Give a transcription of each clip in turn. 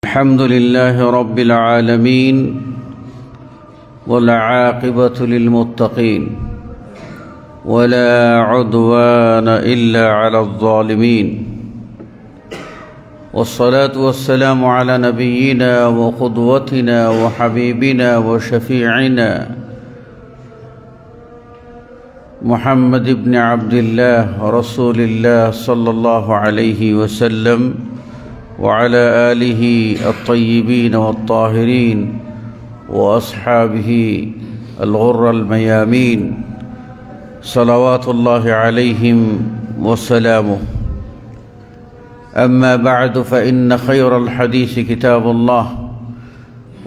الحمد لله رب العالمين والعاقبة للمتقين ولا عدوان إلا على الظالمين والصلاة والسلام على نبينا وقدوتنا وحبيبنا وشفيعنا محمد بن عبد الله رسول الله صلى الله عليه وسلم وعلى آله الطيبين والطاهرين وأصحابه الغر الميامين صلوات الله عليهم وسلامه. أما بعد فإن خير الحديث كتاب الله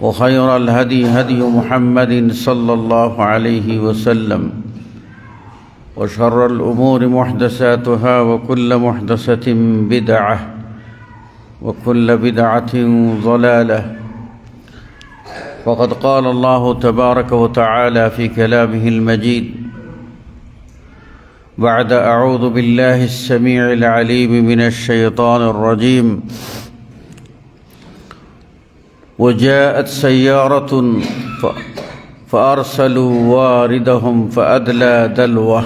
وخير الهدي هدي محمد صلى الله عليه وسلم وشر الأمور محدثاتها وكل محدثة بدعة وكل بدعة ضلالة. وقد قال الله تبارك وتعالى في كلامه المجيد بعد أعوذ بالله السميع العليم من الشيطان الرجيم وجاءت سيارة فأرسلوا واردهم فأدلى دلوه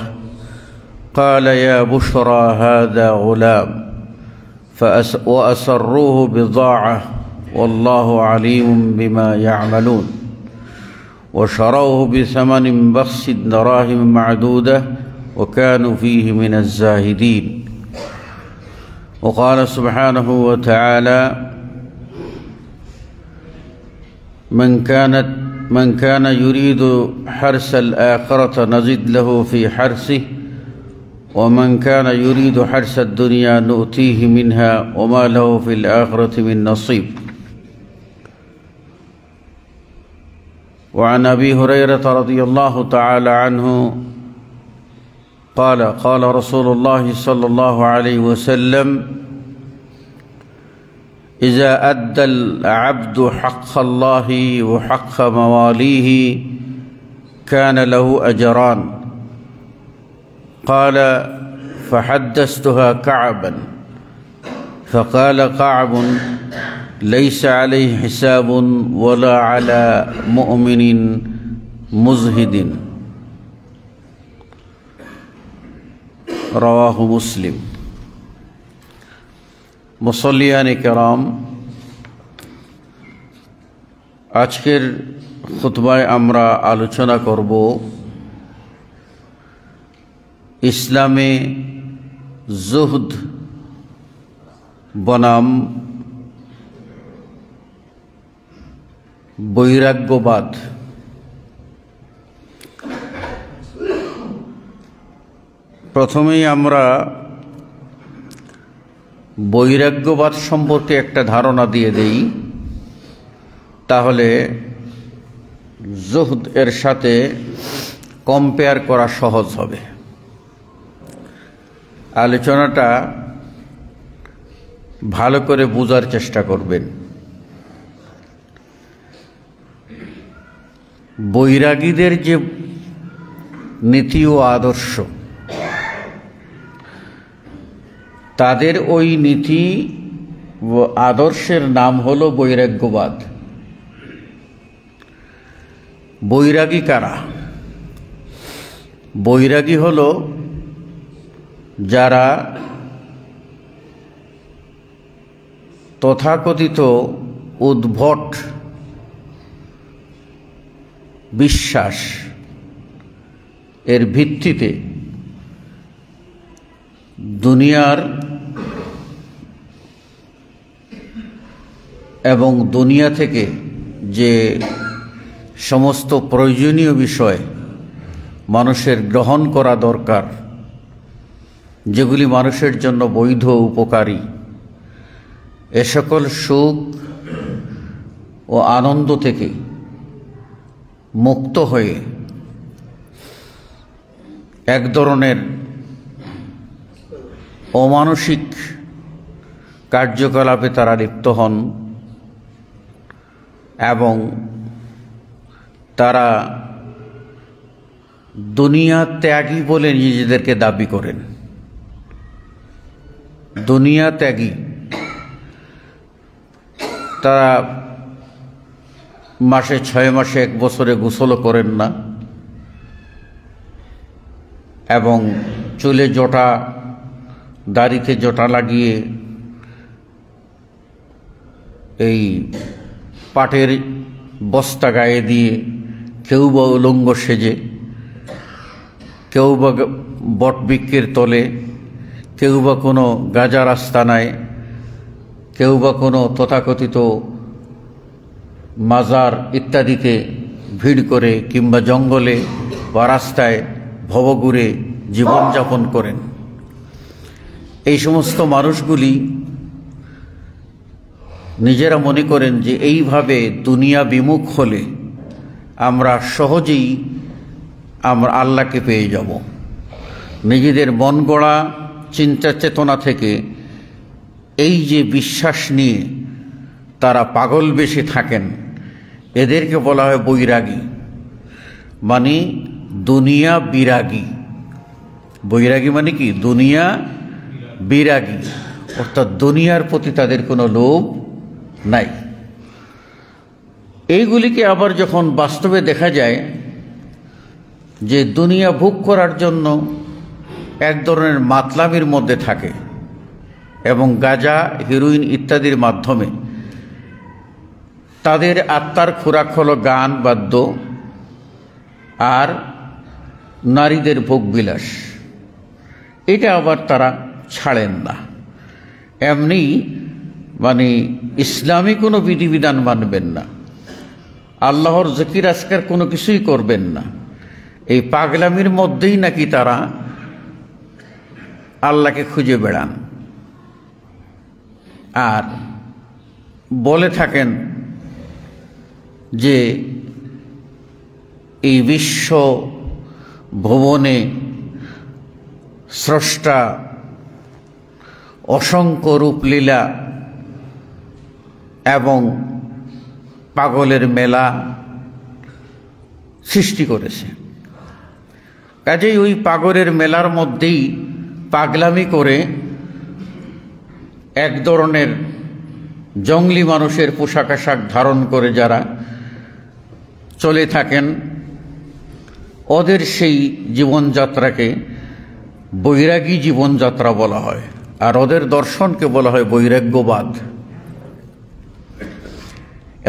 قال يا بشرى هذا غلام وأسروه بضاعة والله عليم بما يعملون وشروه بثمن بخس دراهم معدودة وكانوا فيه من الزاهدين. وقال سبحانه وتعالى من كان يريد حرث الآخرة نزد له في حرثه ومن كان يريد حرث الدنيا نؤتيه منها وما له في الآخرة من نصيب. وعن أبي هريرة رضي الله تعالى عنه قال قال رسول الله صلى الله عليه وسلم إذا أدى العبد حق الله وحق مواليه كان له أجران. قال فحدثتها كعبا فقال كعب ليس عليه حساب ولا على مؤمن مزهد. رواه مسلم. মুসল্লিয়ান কেরাম, আজকের খুতবায় আমরা আলোচনা করব ইসলামে জুহদ বনাম বৈরাগ্যবাদ। প্রথমেই আমরা বৈরাগ্যবাদ সম্পর্কে একটা ধারণা দিয়ে দেই, তাহলে জুহদ এর সাথে কম্পেয়ার করা সহজ হবে। আলোচনাটা ভালো করে বোঝার চেষ্টা করবেন। বৈরাগীদের যে নীতি ও আদর্শ, তাদের ওই নীতি ও আদর্শের নাম হলো বৈরাগ্যবাদ। বৈরাগী কারা? বৈরাগী হলো যারা তথাকথিত উদ্ভট বিশ্বাস এর ভিত্তিতে দুনিয়ার এবং দুনিয়া থেকে যে সমস্ত প্রয়োজনীয় বিষয় মানুষের গ্রহণ করা দরকার, যেগুলি মানুষের জন্য বৈধ উপকারী, এ সকল সুখ ও আনন্দ থেকে মুক্ত হয়ে এক ধরনের অমানসিক কার্যকলাপে তারা লিপ্ত হন এবং তারা দুনিয়া ত্যাগী বলে নিজেদেরকে দাবি করেন। দুনিয়া ত্যাগী তারা মাসে 6 মাসে 1 বছরে গোসলও করেন না এবং চুলে জটা দাড়িতে জটা লাগিয়ে এই পাটের বস্তা গায়ে দিয়ে কেউ বা উলঙ্গ সেজে, কেউ বা বটবৃক্ষের তলে, কেউ বা কোনো গাজার আস্তানায়, কেউ বা কোনো তথাকথিত মাজার ইত্যাদিতে ভিড় করে কিংবা জঙ্গলে বা রাস্তায় ভবঘুরে জীবনযাপন করেন। এই সমস্ত মানুষগুলি নিজেরা মনে করেন যে এইভাবে দুনিয়া বিমুখ হলে আমরা সহজেই আমরা আল্লাহকে পেয়ে যাব। নিজেদের মন গড়া চিন্তা চেতনা থেকে এই যে বিশ্বাস নিয়ে তারা পাগল বেশে থাকেন, এদেরকে বলা হয় বৈরাগী, মানে দুনিয়া বিরাগী। বৈরাগী মানে কি? দুনিয়া বিরাগী, অর্থাৎ দুনিয়ার প্রতি তাদের কোনো লোভ নাই। এইগুলিকে আবার যখন বাস্তবে দেখা যায় যে দুনিয়া ভোগ করার জন্য এক ধরনের মাতলামির মধ্যে থাকে এবং গাঁজা, হেরোইন ইত্যাদির মাধ্যমে তাদের আত্মার খোরাক হলো গান বাদ্য আর নারীদের ভোগবিলাস, এটা আবার তারা ছাড়েন না। এমনি মানে ইসলামী কোনো বিধিবিধান মানবেন না, আল্লাহর জিকির আজকার কোনো কিছুই করবেন না। এই পাগলামির মধ্যেই নাকি তারা আল্লাহকে খুঁজে বেড়ান আর বলে থাকেন যে এই বিশ্ব ভুবনে স্রষ্টা অসংখ্য রূপলীলা এবং পাগলের মেলা সৃষ্টি করেছে। কাজেই ওই পাগলের মেলার মধ্যেই পাগলামি করে এক ধরনের জঙ্গলি মানুষের পোশাক আশাক ধারণ করে যারা চলে থাকেন, ওদের সেই জীবনযাত্রাকে বৈরাগী জীবনযাত্রা বলা হয়, আর ওদের দর্শনকে বলা হয় বৈরাগ্যবাদ।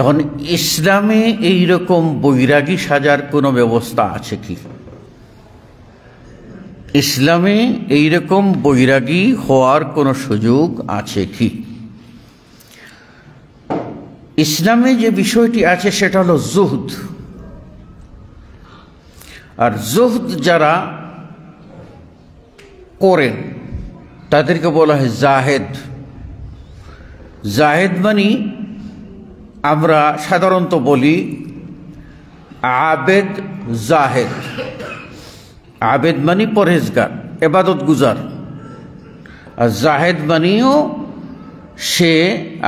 এখন ইসলামে এইরকম বৈরাগী সাজার কোনো ব্যবস্থা আছে কি? ইসলামে এইরকম বৈরাগী হওয়ার কোনো সুযোগ আছে কি? ইসলামে যে বিষয়টি আছে সেটা হলো জুহদ। আর জুহদ যারা করেন তাদেরকে বলা হয় জাহেদ। জাহেদ মানে আমরা সাধারণত বলি আবেদ জাহেদ। আবেদ মানে পরহেজগার, ইবাদত গুজার, আর জাহেদ মানেও সে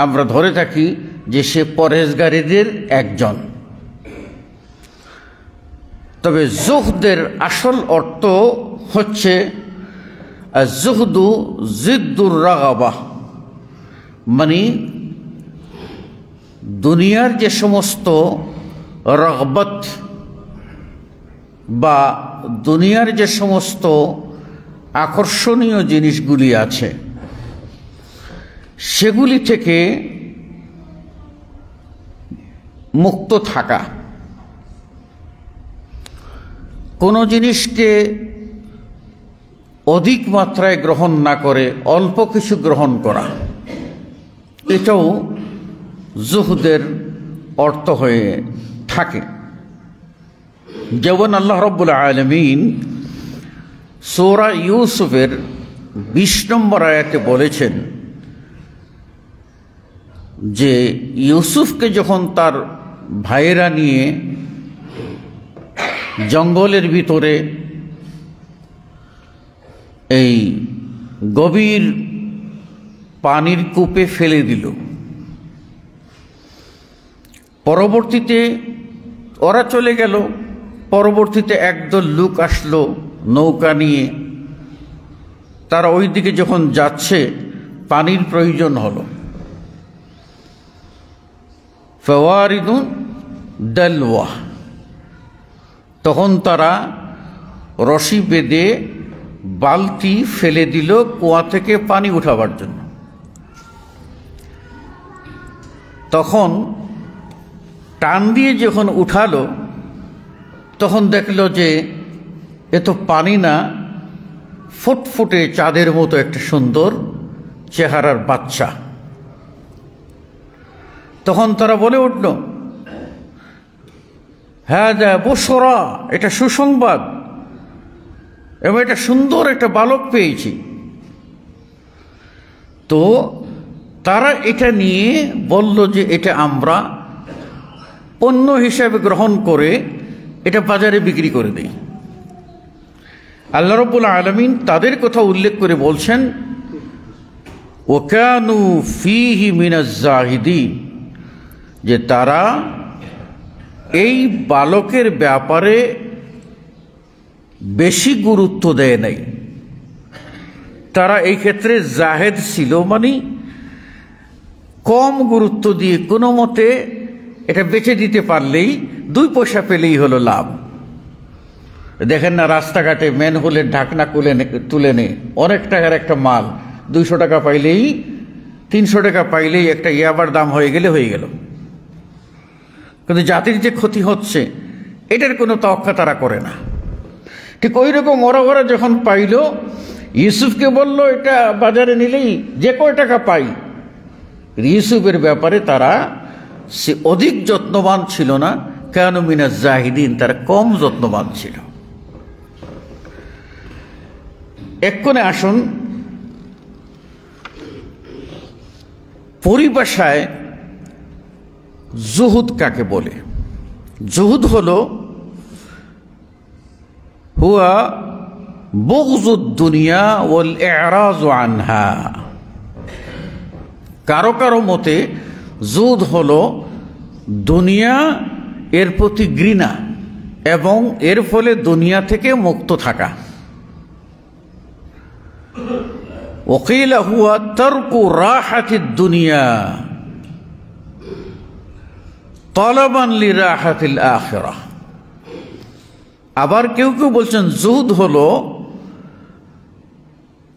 আমরা ধরে থাকি যে সে পরহেজগারীদের একজন। তবে জুহদের আসল অর্থ হচ্ছে জুহদু জিদ্দুর রাগাবাহ, মানে দুনিয়ার যে সমস্ত রগবত বা দুনিয়ার যে সমস্ত আকর্ষণীয় জিনিসগুলি আছে সেগুলি থেকে মুক্ত থাকা, কোনো জিনিসকে অধিক মাত্রায় গ্রহণ না করে অল্প কিছু গ্রহণ করা, এটাও জুহদের অর্থ হয়ে থাকে। যেমন আল্লাহ রাব্বুল আলামিন সূরা ইউসুফের 20 নম্বর আয়াতে বলেছেন যে ইউসুফকে যখন তার ভাইয়েরা নিয়ে জঙ্গলের ভিতরে এই গভীর পানির কূপে ফেলে দিল, পরবর্তীতে ওরা চলে গেল, পরবর্তীতে একদল লোক আসলো নৌকা নিয়ে, তারা ওই দিকে যখন যাচ্ছে পানির প্রয়োজন হলো, ফাওয়ারিদুন দালওয়া, তখন তারা রশি বেঁধে বালতি ফেলে দিল কুয়া থেকে পানি উঠাবার জন্য। তখন টান দিয়ে যখন উঠালো তখন দেখলো যে এ তো পানি না, ফুটফুটে চাঁদের মতো একটা সুন্দর চেহারার বাচ্চা। তখন তারা বলে উঠল, হাযা বুশরা, এটা সুসংবাদ এবং এটা সুন্দর একটা বালক পেয়েছি। তো তারা এটা নিয়ে বলল যে এটা আমরা পণ্য হিসাবে গ্রহণ করে এটা বাজারে বিক্রি করে দেই। আল্লাহ রাব্বুল আলামিন তাদের কথা উল্লেখ করে বলছেন, ওয়াকানু ফীহি মিনাজ জাহিদিন, যে তারা এই বালকের ব্যাপারে বেশি গুরুত্ব দেয় নাই। তারা এই ক্ষেত্রে জাহেদ ছিল, মানে কম গুরুত্ব দিয়ে কোনো মতে এটা বেচে দিতে পারলেই 2 পয়সা পেলেই হলো লাভ। দেখেন না, রাস্তাঘাটে ম্যানহোলের ঢাকনা তুলে নে, অনেক টাকার একটা মাল 200 টাকা পাইলেই, 300 টাকা পাইলেই একটা ইয়াবার দাম হয়ে গেল। কিন্তু জাতির যে ক্ষতি হচ্ছে এটার কোনো তোয়াক্কা তারা করে না। ঠিক ওই রকম ওরা যখন পাইল, ইউসুফকে বলল এটা বাজারে নিলেই যে কয় টাকা পাই, ইউসুফের ব্যাপারে তারা সে অধিক যত্নবান ছিল না। কানু মিনাজ জাহিদিন, তারা কম যত্নবান ছিল। এক্ষণে আসুন পরিভাষায় জুহুদ কাকে বলে। জুহুদ হলো হুয়া বুগযুদ দুনিয়া ওয়াল ইরাযু আনহা। কারো কারো মতে জুহুদ হলো দুনিয়া এর প্রতি ঘৃণা এবং এর ফলে দুনিয়া থেকে মুক্ত থাকা। ওয়াকিলা হুয়া তারকু রাহাতিদ দুনিয়া তালাবান লিরাহাতিল আখিরাহ। আবার কেউ কেউ বলছেন জুহুদ হলো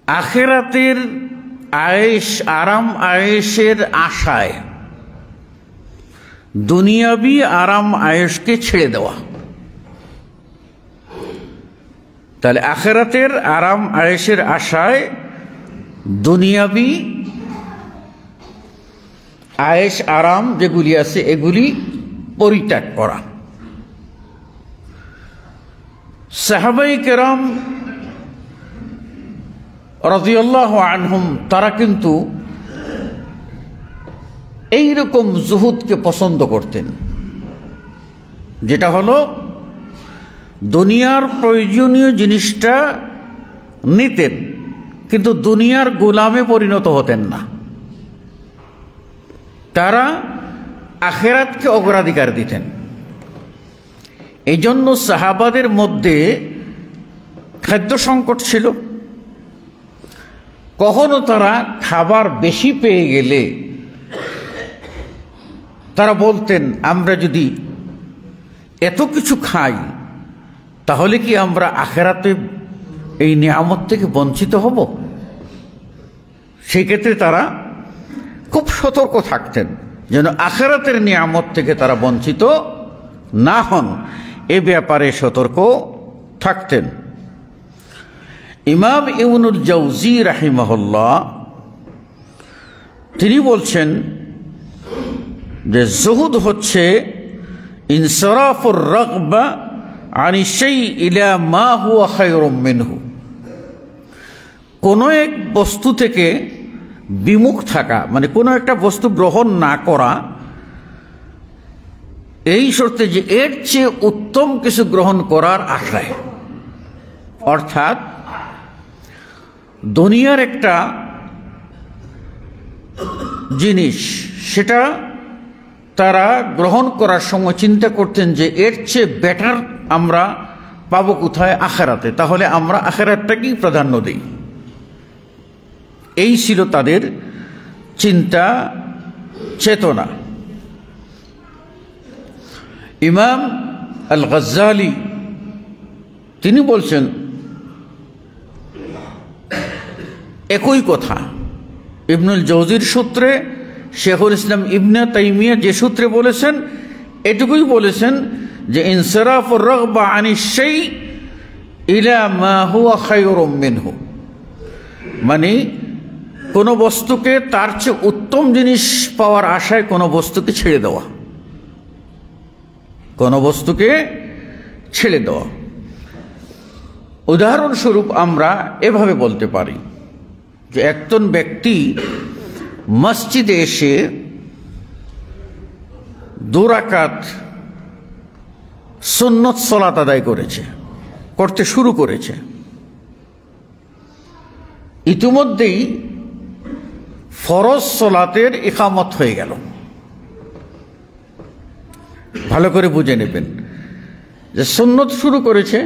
আখিরাতের আরাম আয়েশের আশায় দুনিয়াবি আরাম আয়েশকে ছেড়ে দেওয়া। তাহলে আখিরাতের আরাম আয়েশের আশায় দুনিয়াবি আয়েশ আরাম যেগুলি আছে এগুলি পরিত্যাগ করা। সাহাবায়ে কেরাম রাদিয়াল্লাহু আনহুম তারা কিন্তু এইরকম জুহুদকে পছন্দ করতেন, যেটা হলো দুনিয়ার প্রয়োজনীয় জিনিসটা নিতেন কিন্তু দুনিয়ার গোলামে পরিণত হতেন না। তারা আখিরাতকে অগ্রাধিকার দিতেন। এই জন্য সাহাবাদের মধ্যে খাদ্য সংকট ছিল। কখনো তারা খাবার বেশি পেয়ে গেলে তারা বলতেন, আমরা যদি এত কিছু খাই তাহলে কি আমরা আখিরাতে এই নিয়ামত থেকে বঞ্চিত হব? সেই ক্ষেত্রে তারা খুব সতর্ক থাকতেন যেন আখিরাতের নিয়ামত থেকে তারা বঞ্চিত না হন, এ ব্যাপারে সতর্ক থাকতেন। ইমাম ইবনুল জাওজি রাহিমাহুল্লাহ তিনি বলছেন যে জুহুদ হচ্ছে ইনসরাফুর রাগবা আনি শাই ইলা মা হুয়া খায়রুম মিনহু, কোনো এক বস্তু থেকে বিমুখ থাকা, মানে কোনো একটা বস্তু গ্রহণ না করা এই শর্তে যে এর চেয়ে উত্তম কিছু গ্রহণ করার আশায়। অর্থাৎ দুনিয়ার একটা জিনিস সেটা তারা গ্রহণ করার সময় চিন্তা করতেন যে এর চেয়ে বেটার আমরা পাবো কোথায়? আখিরাতে। তাহলে আমরা আখিরাতটাকেই প্রাধান্য দিই। এই ছিল তাদের চিন্তা চেতনা। ইমাম আল গজ্জালি তিনি বলছেন একই কথা। ইবনুল জৌজির সূত্রে শেখুল ইসলাম ইবনে তাইমিয়া যে সূত্রে বলেছেন এটুকুই বলেছেন যে ইনসিরাফুর রাগবা আনিশ শাই ইলা মা হুয়া খায়রুম মিনহু, মানে কোনো বস্তুকে তার চেয়ে উত্তম জিনিস পাওয়ার আশায় কোনো বস্তুকে ছেড়ে দেওয়া, কোনো বস্তুকে ছেড়ে দেওয়া। উদাহরণস্বরূপ আমরা এভাবে বলতে পারি যে একজন ব্যক্তি মসজিদে এসে 2 রাকাত সুন্নত সালাত আদায় করতে শুরু করেছে। ইতিমধ্যেই ফরজ সালাতের ইকামত হয়ে গেল। ভালো করে বুঝে নেবেন যে সুন্নত শুরু করেছে,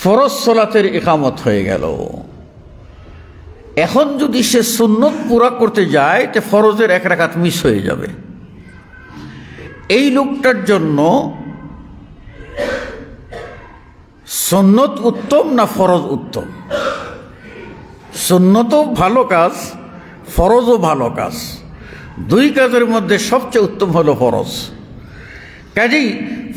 ফরজ সালাতের ইকামত হয়ে গেল। এখন যদি সে সুন্নত পুরা করতে যায় তো ফরজের 1 রাকাত মিস হয়ে যাবে। এই লোকটার জন্য সুন্নত উত্তম না ফরজ উত্তম? সুন্নতও ভালো কাজ, ফরজও ভালো কাজ। 2 কাজের মধ্যে সবচেয়ে উত্তম হলো ফরজ। কাজেই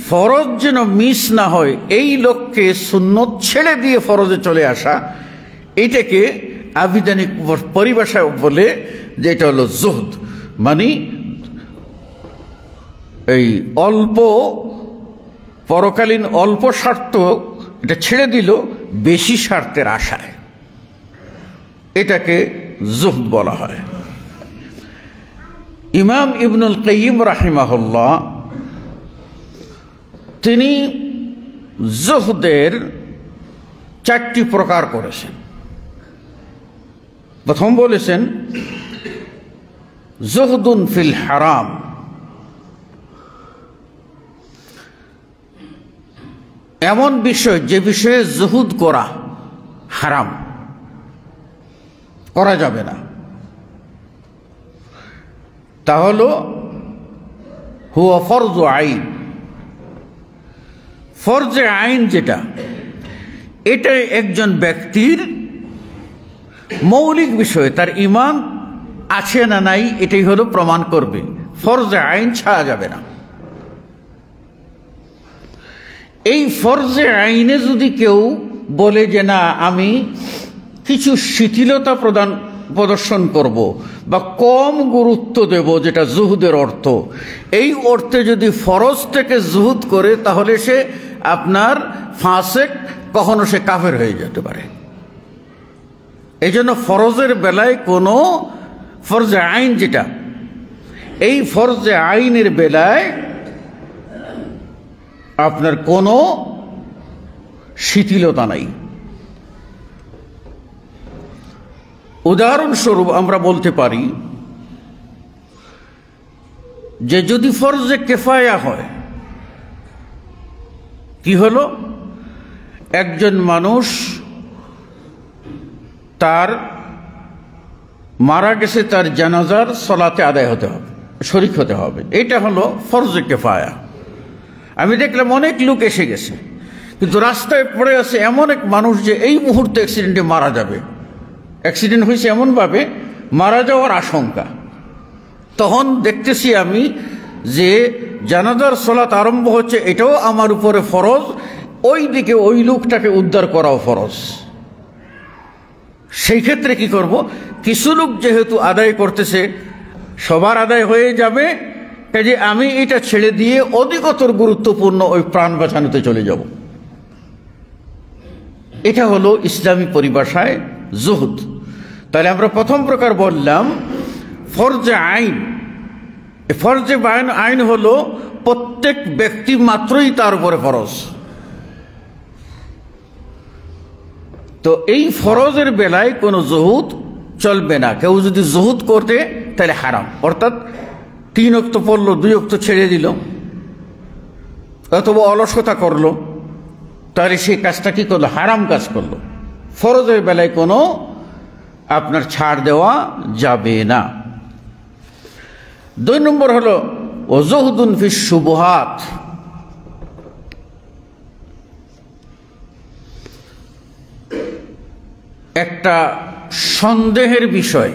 ফরজ যেন মিস না হয়, এই লোককে সুন্নত ছেড়ে দিয়ে ফরজে চলে আসা, এটাকে আবিধানিক পরিভাষায় বলে যে এটা হলো জুহদ, মানে এই অল্প পরকালীন অল্প স্বার্থ এটা ছেড়ে দিল বেশি স্বার্থের আশায়, এটাকে জুহদ বলা হয়। ইমাম ইবনুল কাইয়িম রাহিমাহুল্লাহ তিনি জুহদের 4টি প্রকার করেছেন। প্রথম বলেছেন জুহদুন ফিল হারাম, এমন বিষয় যে বিষয়ে জুহুদ করা হারাম, করা যাবে না। তা হলো হুয়া ফরজু আইন। ফরজে আইন যেটা, এটা একজন ব্যক্তির মৌলিক বিষয়, তার ঈমান আছে না নাই এটাই হলো প্রমাণ করবে। ফরজে আইন ছাড়া যাবে না। এই ফরজে আইনে যদি কেউ বলে যে না আমি কিছু শিথিলতা প্রদর্শন করব বা কম গুরুত্ব দেব, যেটা জুহুদের অর্থ, এই অর্থে যদি ফরজ থেকে জুহুদ করে তাহলে সে আপনার ফাসেক, কখনো সে কাফের হয়ে যেতে পারে। এই জন্য ফরজের বেলায় কোনো ফরজে আইন যেটা, এই ফরজে আইনের বেলায় আপনার কোনো শিথিলতা নাই। উদাহরণস্বরূপ আমরা বলতে পারি যে যদি ফরজে কেফায়া হয়, কি হলো, একজন মানুষ তার মারা গেছে, তার জানাজার সালাতে আদায় হতে হবে, শরীক হতে হবে, এটা হলো ফরজে কেফায়া। আমি দেখলাম অনেক লোক এসে গেছে, কিন্তু রাস্তায় পড়ে আছে এমন এক মানুষ যে এই মুহূর্তে অ্যাক্সিডেন্টে মারা যাবে, অ্যাক্সিডেন্ট হয়েছে এমনভাবে মারা যাওয়ার আশঙ্কা। তখন দেখতেছি আমি যে জানাজার সালাত আরম্ভ হচ্ছে, এটাও আমার উপরে ফরজ, ওই দিকে ওই লোকটাকে উদ্ধার করাও ফরজ। সেই ক্ষেত্রে কি করব, কিছু লোক যেহেতু আদায় করতেছে, সবার আদায় হয়ে যাবে, কাজে আমি এটা ছেড়ে দিয়ে অধিকতর গুরুত্বপূর্ণ ওই প্রাণ বাঁচানোতে চলে যাব। এটা হলো ইসলামী পরিভাষায় জুহুদ। তাহলে আমরা প্রথম প্রকার বললাম ফরজে আইন। ফরজে আইন হলো প্রত্যেক ব্যক্তি মাত্রই তার উপরে ফরজ। তো এই ফরজের বেলায় কোনো জুহুদ চলবে না। কেউ যদি জুহুদ করতে তাহলে হারাম, অর্থাৎ 3 ওয়াক্ত পড়লো, 2 ওয়াক্ত ছেড়ে দিল, অথবা অলসতা করলো, তাহলে সেই কাজটা কি করলো, হারাম কাজ করলো। ফরজের বেলায় কোনো আপনার ছাড় দেওয়া যাবে না। 2 নম্বর হলো ওজুহুদুন ফিশ শুবহাত। একটা সন্দেহের বিষয়।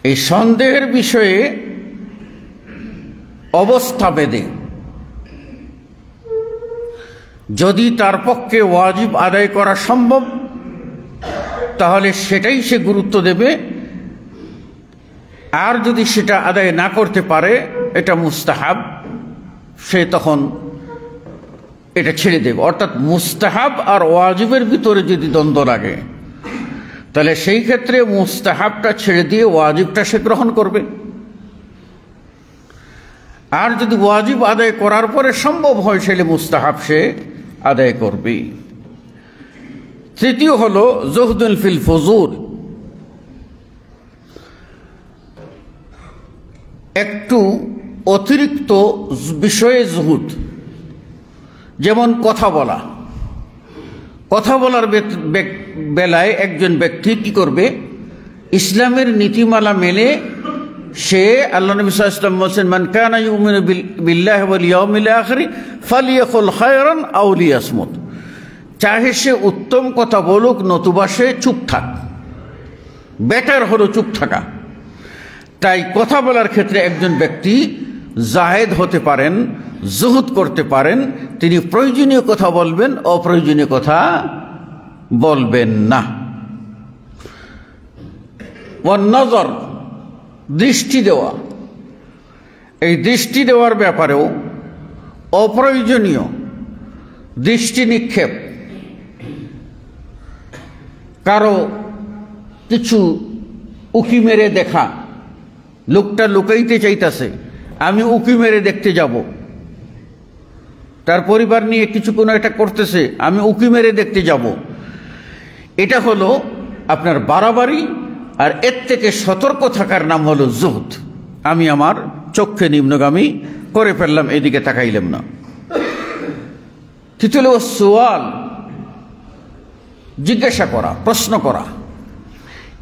এই সন্দেহের বিষয়ে অবস্থা ভেদে যদি তার পক্ষে ওয়াজিব আদায় করা সম্ভব তাহলে সেটাই সে গুরুত্ব দেবে, আর যদি সেটা আদায় না করতে পারে এটা মুস্তাহাব, সে তখন এটা ছেড়ে দেবে। অর্থাৎ মুস্তাহাব আর ওয়াজিবের ভিতরে যদি দ্বন্দ্ব লাগে তাহলে সেই ক্ষেত্রে মুস্তাহাবটা ছেড়ে দিয়ে ওয়াজিবটা সে গ্রহণ করবে, আর যদি ওয়াজিব আদায় করার পরে সম্ভব হয় সেটা মুস্তাহাব সে আদায় করবে। তৃতীয় হলো জুহদুন ফিল ফুজুল, একটু অতিরিক্ত বিষয়ে জুহুদ। যেমন কথা বলার বেলায় একজন ব্যক্তি কি করবে, ইসলামের নীতিমালা মেনে সে আল্লাহ নবী সাল্লাল্লাহু আলাইহি ওয়াসাল্লাম বলেছেন, মান কানা ইউমিনু বিল্লাহি ওয়াল ইয়াউমিল আখির ফালিয়াকুল খায়রান আও লিয়াসমুত। চাহে সে উত্তম কথা বলুক নতুবা সে চুপ থাক, বেটার হলো চুপ থাকা। তাই কথা বলার ক্ষেত্রে একজন ব্যক্তি জাহেদ হতে পারেন, জুহুদ করতে পারেন, তিনি প্রয়োজনীয় কথা বলবেন, অপ্রয়োজনীয় কথা বলবেন না। ওয়ান নজর, দৃষ্টি দেওয়া, এই দৃষ্টি দেওয়ার ব্যাপারেও অপ্রয়োজনীয় দৃষ্টি নিক্ষেপ, কারো কিছু উকি মেরে দেখা, লোকটা লুকাইতে চাইতেছে, আমি উকি মেরে দেখতে যাব, তার পরিবার নিয়ে কিছু কোনো একটা করতেছে, আমি উকি মেরে দেখতে যাব, এটা হলো আপনার বাড়াবাড়ি। আর এর থেকে সতর্ক থাকার নাম হলো জুহদ। আমি আমার চোখকে নিম্নগামী করে ফেললাম, এদিকে তাকাইলাম না। তৃতীয় হলো সুয়াল, জিজ্ঞাসা করা, প্রশ্ন করা।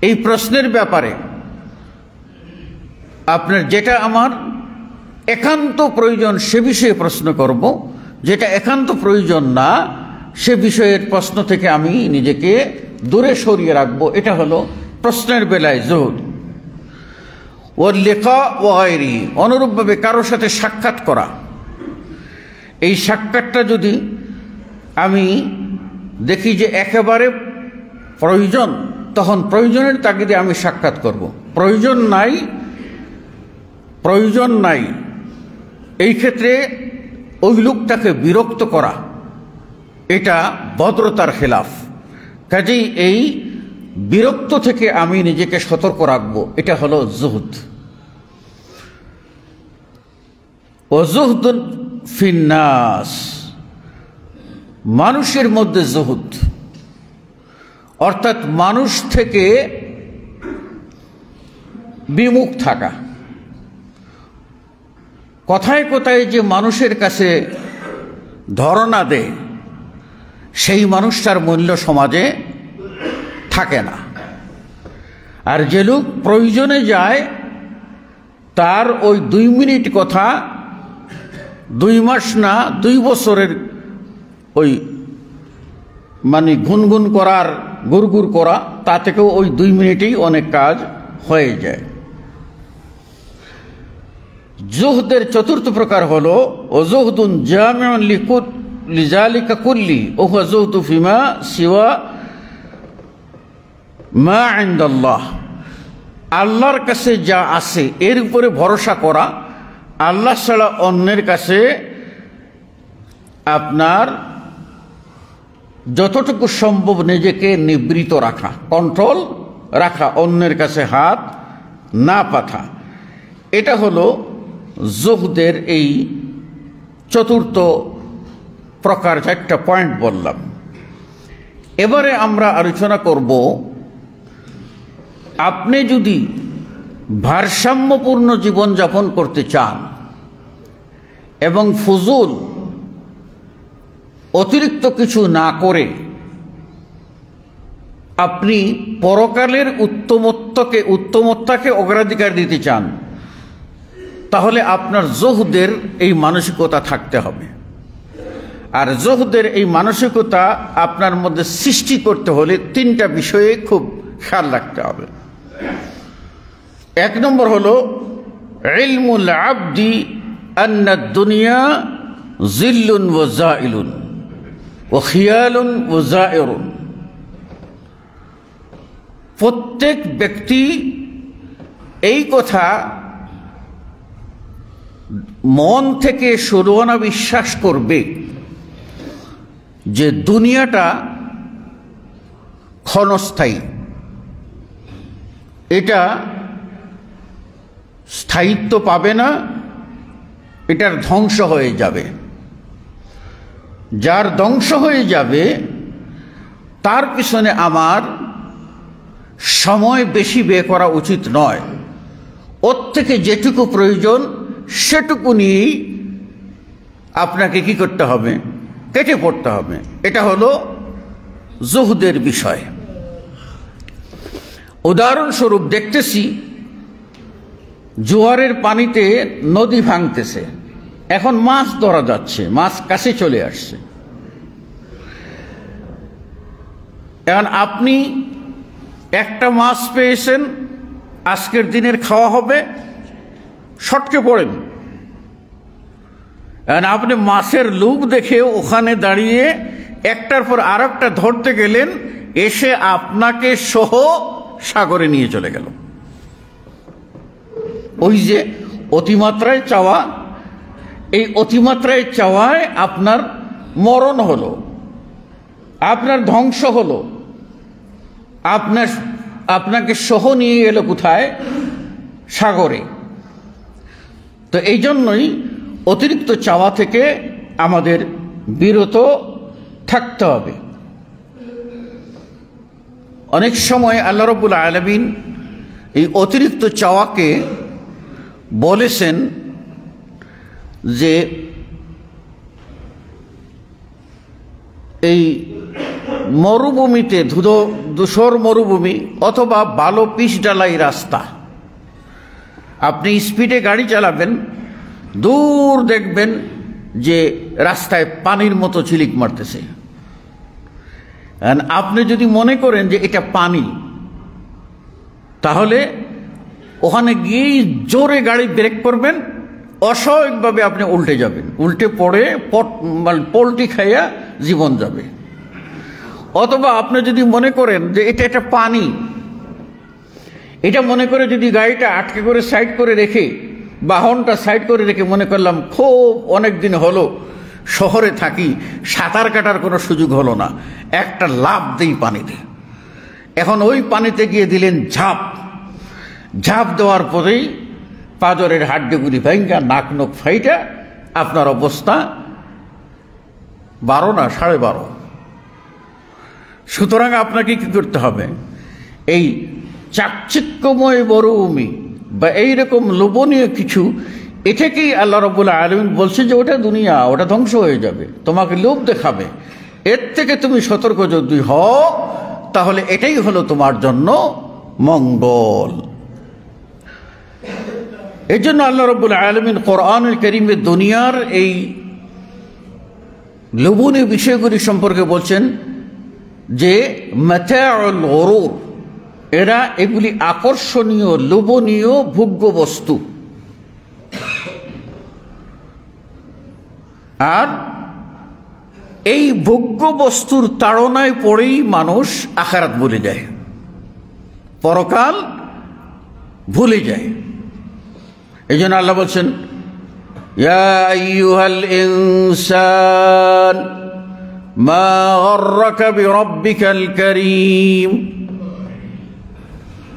এই প্রশ্নের ব্যাপারে আপনার যেটা আমার একান্ত প্রয়োজন সে বিষয়ে প্রশ্ন করব, যেটা একান্ত প্রয়োজন না সে বিষয়ের প্রশ্ন থেকে আমি নিজেকে দূরে সরিয়ে রাখবো। এটা হলো প্রশ্নের বেলায় জুহদ। ওয়াল লিকা ওয়া গায়রিহি, অনুরূপভাবে কারোর সাথে সাক্ষাৎ করা। এই সাক্ষাৎটা যদি আমি দেখি যে একেবারে প্রয়োজন, তখন প্রয়োজনের তাগিদে আমি সাক্ষাৎ করব। প্রয়োজন নাই এই ক্ষেত্রে ওই লোকটাকে বিরক্ত করা এটা ভদ্রতার খেলাফ। কাজেই এই বিরক্ত থেকে আমি নিজেকে সতর্ক রাখবো, এটা হলো জুহদ। ওয়াজুহদুন ফিন্নাস, মানুষের মধ্যে জুহদ, অর্থাৎ মানুষ থেকে বিমুখ থাকা। কথায় কথায় যে মানুষের কাছে ধরনা দেয় সেই মানুষটার মূল্য সমাজে থাকে না। আর যে লোক প্রয়োজনে যায় তার ওই 2 মিনিট কথা 2 মাস না 2 বছরের ওই মানে গুনগুন করার, গুরগুর করা, তা থেকেও ওই 2 মিনিটেই অনেক কাজ হয়ে যায়। জুহদের চতুর্থ প্রকার হলো ওজুহদুন জামিউন লিজালিকা কুল্লি ওয়া হুয়া জুহদু ফিমা সিওয়া মা ইনদাল্লাহ। আল্লাহর কাছে যা আছে এর উপরে ভরসা করা, আল্লাহ ছাড়া অন্যের কাছে আপনার যতটুকু সম্ভব নিজেকে নিবৃত রাখা, কন্ট্রোল রাখা, অন্যের কাছে হাত না পাঠা। এটা হলো জুহদের এই চতুর্থ প্রকার। 4টা পয়েন্ট বললাম। এবারে আমরা আলোচনা করব, আপনি যদি ভারসাম্যপূর্ণ জীবনযাপন করতে চান এবং ফুজুল অতিরিক্ত কিছু না করে আপনি পরকালের উত্তমত্বকে অগ্রাধিকার দিতে চান, তাহলে আপনার জুহদের এই মানসিকতা থাকতে হবে। আর জুহদের এই মানসিকতা আপনার মধ্যে সৃষ্টি করতে হলে তিনটা বিষয়ে খুব খেয়াল রাখতে হবে। এক নম্বর হলো ইলমুল আবদি আন্না দুনিয়া জিল্লুন ওয়া জাইলুন ওয়া খিয়ালুন ওয়া জাইরুন। প্রত্যেক ব্যক্তি এই কথা মন থেকে শুরুয়ানা বিশ্বাস করবে যে দুনিয়াটা ক্ষণস্থায়ী, এটা স্থায়িত্ব পাবে না, এটার ধ্বংস হয়ে যাবে। যার ধ্বংস হয়ে যাবে তার পিছনে আমার সময় বেশি ব্যয় করা উচিত নয়। ওর থেকে যেটুকু প্রয়োজন সেটুকু নিয়েই আপনাকে কি করতে হবে, কেটে পড়তে হবে। এটা হলো জুহদের বিষয়। উদাহরণস্বরূপ দেখতেছি জোয়ারের পানিতে নদী ভাঙতেছে, এখন মাছ ধরা যাচ্ছে, মাছ কাছে চলে আসছে। এখন আপনি একটা মাছ পেয়েছেন, আজকের দিনের খাওয়া হবে, সটকে পড়েন। এখন আপনি মাছের লোভ দেখে ওখানে দাঁড়িয়ে একটার পর আরেকটা ধরতে গেলেন, এসে আপনাকে সহ সাগরে নিয়ে চলে গেল। ওই যে অতিমাত্রায় চাওয়া, এই অতিমাত্রায় চাওয়ায় আপনার মরণ হলো, আপনার ধ্বংস হলো, আপনাকে সহ নিয়ে এলো কোথায়? সাগরে। তো এই জন্যই অতিরিক্ত চাওয়া থেকে আমাদের বিরত থাকতে হবে। অনেক সময় আল্লাহ রাব্বুল আলামিন এই অতিরিক্ত চাওয়াকে বলেছেন যে এই মরুভূমিতে, ধূসর মরুভূমি অথবা বালো পিচ ডালাই রাস্তা, আপনি স্পিডে গাড়ি চালাবেন, দূর দেখবেন যে রাস্তায় পানির মতো ঝিলিক মারতেছে। আপনি যদি মনে করেন যে এটা পানি, তাহলে ওখানে গিয়েই জোরে গাড়ি ব্রেক করবেন, অস্বাভাবিকভাবে আপনি উল্টে যাবেন, উল্টে পড়ে পোল্টি খাইয়া জীবন যাবে। অথবা আপনি যদি মনে করেন যে এটা একটা পানি, এটা মনে করে যদি গাড়িটা আটকে করে সাইড করে রেখে, বাহনটা সাইড করে রেখে মনে করলাম খুব অনেক দিন হলো শহরে থাকি, সাঁতার কাটার কোনো সুযোগ হলো না, একটা লাফ দিই পানিতে। এখন ওই পানিতে গিয়ে দিলেন ঝাঁপ, ঝাঁপ দেওয়ার পরেই পাঁজরের হাড্ডিগুলি ভাঙ্গা, নাক নখ ফাইটা আপনার অবস্থা 12 না 12.5। সুতরাং আপনাকে কি করতে হবে? এই চাকচিক্যময় মরুভূমি বা এইরকম লোভনীয় কিছু, এটাকেই আল্লাহ রাব্বুল আলামিন বলছেন যে ওটা দুনিয়া, ওটা ধ্বংস হয়ে যাবে, তোমাকে লোভ দেখাবে। এর থেকে তুমি সতর্ক যদি হও, তাহলে এটাই হলো তোমার জন্য মঙ্গল। এই জন্য আল্লাহ রাব্বুল আলামিন কোরআনুল কারীমে দুনিয়ার এই লোভনীয় বিষয়গুলি সম্পর্কে বলছেন যে মাতাউল গুরুর, এগুলি আকর্ষণীয়, লোভনীয় ভোগ্য বস্তু। আর এই ভোগ্য বস্তুর তাড়নায় পড়েই মানুষ আখিরাত ভুলে যায়, পরকাল ভুলে যায়। এই জন্য আল্লাহ বলছেন, ইয়া আইয়ুহাল ইনসান মা গররাকা বিরব্বিকাল কারীম।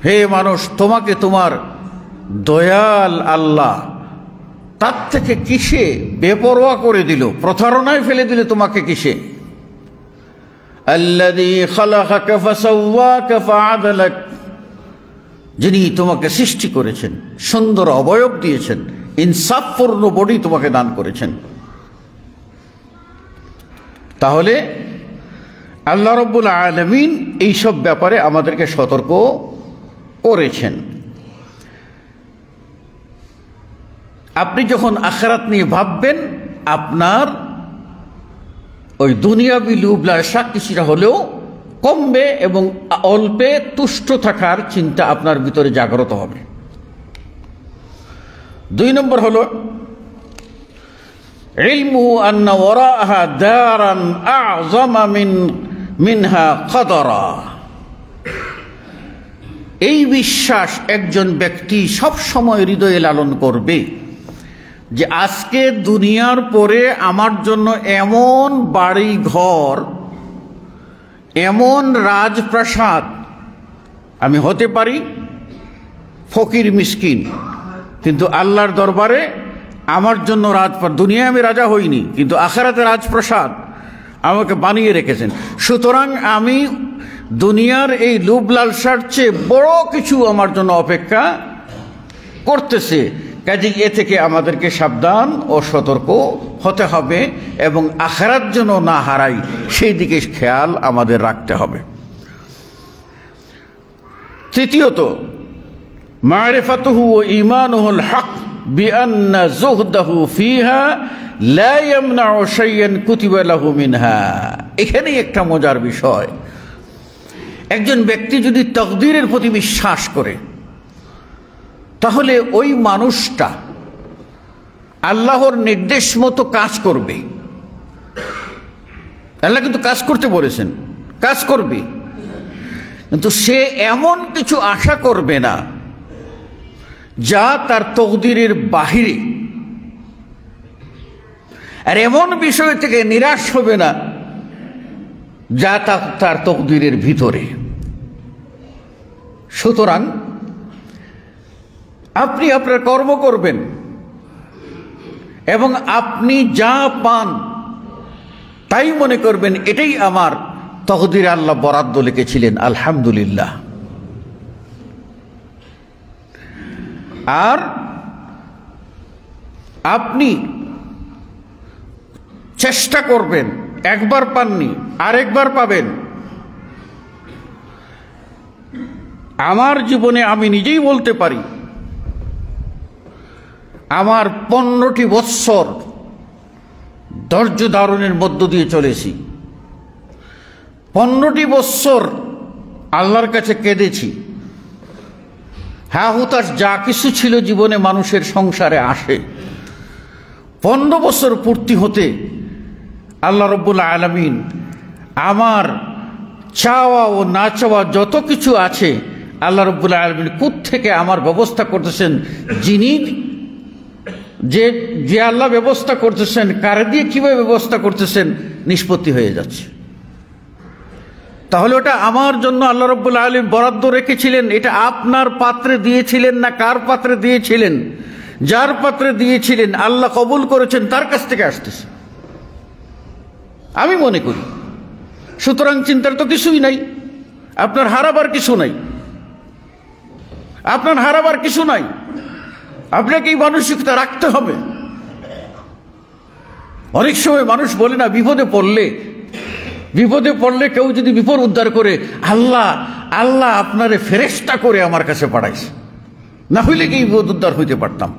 হে মানুষ, তোমাকে তোমার দয়াল আল্লাহ তার থেকে কিসে বেপরোয়া করে দিল, প্রতারণায় ফেলে দিল তোমাকে কিসে? আল্লাযী খালাকাকা ফাসাওয়াকা ফাআদালাক, যিনি তোমাকে সৃষ্টি করেছেন, সুন্দর অবয়ব দিয়েছেন, ইনসাফপূর্ণ বডি তোমাকে দান করেছেন। তাহলে আল্লাহ রাব্বুল আলামিন এইসব ব্যাপারে আমাদেরকে সতর্ক করেছেন। আপনি যখন আখিরাত নিয়ে ভাববেন, আপনার ওই দুনিয়াবি লোভ লালসা কিছুটা হলেও কমবে এবং অল্পে তুষ্ট থাকার চিন্তা আপনার ভিতরে জাগ্রত হবে। 2 নম্বর হলো ইলমু আন্না ওয়ারাহা দারান আযমা মিনহা কদরা। এই বিশ্বাস একজন ব্যক্তি সব সময় হৃদয়ে লালন করবে যে আজকে দুনিয়ার পরে আমার জন্য এমন বাড়ি ঘর, এমন রাজপ্রাসাদ, আমি হতে পারি ফকির মিসকিন, কিন্তু আল্লাহর দরবারে আমার জন্য রাজপ্রাসাদ, দুনিয়ায় আমি রাজা হইনি কিন্তু আখিরাতে রাজপ্রাসাদ আমাকে বানিয়ে রেখেছেন। সুতরাং আমি দুনিয়ার এই লোভ লালসার চেয়ে বড় কিছু আমার জন্য অপেক্ষা করতেছে। কাজে এ থেকে আমাদেরকে সাবধান ও সতর্ক হতে হবে এবং আখিরাত যেন না হারাই সেই দিকে খেয়াল আমাদের রাখতে হবে। তৃতীয়ত মারিফাতুহু ওয়া ঈমানুহুল হক বিআন্না যুহদাহু ফিহা লা ইয়ামনাউ শাইয়ান কুতিবা লাহু মিনহা। এখানেই একটা মজার বিষয়। একজন ব্যক্তি যদি তাকদীরের প্রতি বিশ্বাস করে তাহলে ওই মানুষটা আল্লাহর নির্দেশ মতো কাজ করবে। আল্লাহ কিন্তু কাজ করতে বলেছেন, কাজ করবে, কিন্তু সে এমন কিছু আশা করবে না যা তার তাকদীরের বাহিরে, আর এমন বিষয় থেকে নিরাশ হবে না যা তার তাকদীরের ভিতরে। সুতরাং আপনি আপনার কর্ম করবেন এবং আপনি যা পান তাই মনে করবেন এটাই আমার তাকদীরে আল্লাহ বরাদ্দ লিখেছিলেন, আলহামদুলিল্লাহ। আর আপনি চেষ্টা করবেন, একবার পাননি আরেকবার পাবেন। আমার জীবনে আমি নিজেই বলতে পারি আমার 15টি বৎসর ধৈর্য ধারণের মধ্য দিয়ে চলেছি। 15টি বৎসর আল্লাহর কাছে কেঁদেছি। হ্যাঁ হুতাশ যা কিছু ছিল জীবনে মানুষের সংসারে আসে। 15 বছর পূর্তি হতে আল্লাহ রাব্বুল আলামিন আমার চাওয়া ও না চাওয়া যত কিছু আছে আল্লাহ রাব্বুল আলামিন কোত্থেকে আমার ব্যবস্থা করতেছেন, যিনি যে আল্লাহ ব্যবস্থা করতেছেন, কার দিয়ে কিভাবে ব্যবস্থা করতেছেন নিষ্পত্তি হয়ে যাচ্ছে। তাহলে ওটা আমার জন্য আল্লাহ রাব্বুল আলামিন বরাদ্দ রেখেছিলেন, এটা আপনার পাত্রে দিয়েছিলেন না কার পাত্রে দিয়েছিলেন? যার পাত্রে দিয়েছিলেন আল্লাহ কবুল করেছেন তার কাছ থেকে আসতেছে আমি মনে করি। সুতরাং চিন্তার তো কিছুই নাই, আপনার হারাবার কিছু নাই, আপনার হারাবার কিছু নাই। আপনাকে এই মানসিকতা রাখতে হবে। অনেক সময় মানুষ বলে না, বিপদে পড়লে কেউ যদি বিপদ উদ্ধার করে, আল্লাহ আল্লাহ আপনারে ফেরেশতা করে আমার কাছে পাঠাইছে, না হইলে কি বিপদ উদ্ধার হইতে পারতাম।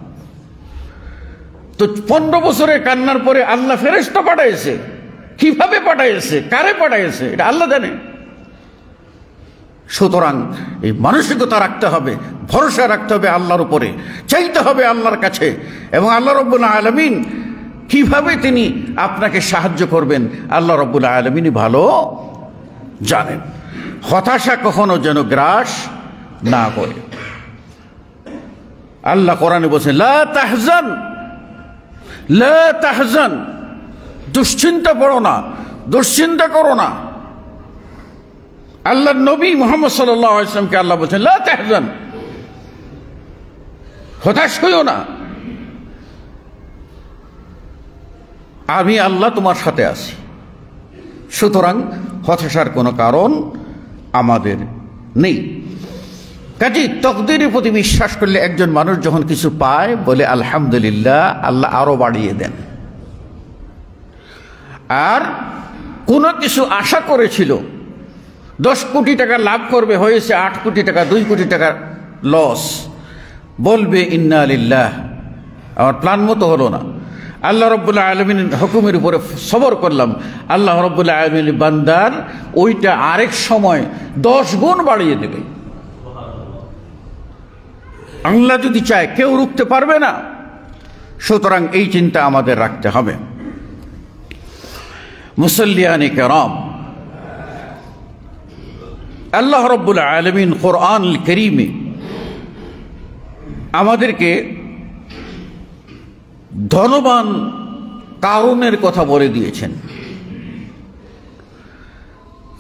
তো 15 বছরের কান্নার পরে আল্লাহ ফেরেশতা পাঠাইছে, কিভাবে পাঠাইছে, কারে পাঠাইছে এটা আল্লাহ জানে। সুতরাং এই মানসিকতা রাখতে হবে, ভরসা রাখতে হবে আল্লাহর উপরে, চাইতে হবে আল্লাহর কাছে, এবং আল্লাহ রাব্বুল আলামিন কিভাবে তিনি আপনাকে সাহায্য করবেন আল্লাহ রাব্বুল আলামিনই ভালো জানেন। হতাশা কখনো যেন গ্রাস না করে। আল্লাহ কোরআনে বলেছেন লা তাহজান, দুশ্চিন্তা পড়ো না, দুশ্চিন্তা করো না। আল্লাহ নবী মুহাম্মদ সাল্লাল্লাহু আলাইহি ওয়াসাল্লামকে আল্লাহ বলেছেন লা তাহজান, হতাশ হইও না, আমি আল্লাহ তোমার সাথে আছি। সুতরাং হতাশার কোনো কারণ আমাদের নেই। কাজেই তাকদীরের প্রতি বিশ্বাস করলে একজন মানুষ যখন কিছু পায় বলে আলহামদুলিল্লাহ, আল্লাহ আরো বাড়িয়ে দেন। আর কোনো কিছু আশা করেছিল 10 কোটি টাকা লাভ করবে, হয়েছে 8 কোটি টাকা, 2 কোটি টাকা লস, বলবে ইন্না লিল্লাহ, আমার প্ল্যান মতো হলো না। আল্লাহ রাব্বুল আলামিনের হুকুমের উপরে সবর করলাম, আল্লাহ রাব্বুল আলামিন বান্দার ওইটা আরেক সময় 10 গুণ বাড়িয়ে দেবে। আল্লাহ যদি চায় কেউ রুখতে পারবে না। সুতরাং এই চিন্তা আমাদের রাখতে হবে। মুসল্লিয়ানে কেরাম, আল্লাহ রাব্বুল আলামিন কোরআনুল কারীমে আমাদেরকে ধনবান কারুনের কথা বলে দিয়েছেন।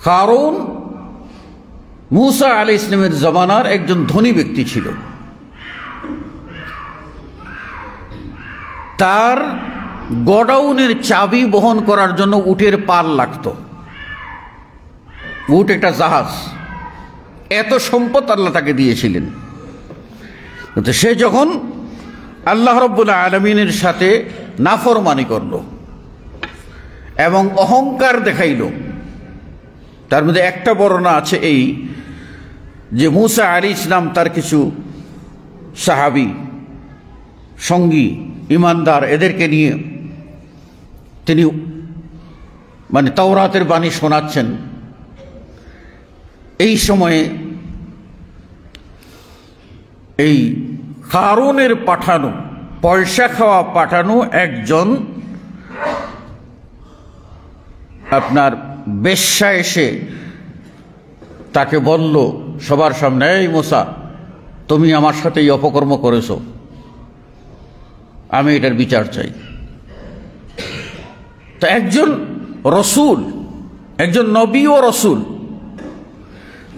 কারুন মূসা আলাইহিস সালামের জামানার একজন ধনী ব্যক্তি ছিল। তার গোডাউনের চাবি বহন করার জন্য উটের পাল লাগতো। উট একটা জাহাজ, এত সম্পদ আল্লাহ তাকে দিয়েছিলেন। কিন্তু সে যখন আল্লাহ রাব্বুল আলামিনের সাথে নাফরমানি করল এবং অহংকার দেখাইল, তার মধ্যে একটা বর্ণনা আছে এই যে মূসা আলাইহিস সালাম তার কিছু সাহাবী সঙ্গী ইমানদার এদেরকে নিয়ে তিনি মানে তাওরাতের বাণী শোনাচ্ছেন। এই সময়ে এই কারুনের পাঠানো, পয়সা খাওয়া পাঠানো একজন আপনার বেশ্যা এসে তাকে বলল সবার সামনে, এই মূসা, তুমি আমার সাথে এই অপকর্ম করেছো, আমি এটার বিচার চাই। তো একজন রসুল, একজন নবী ও রসুল,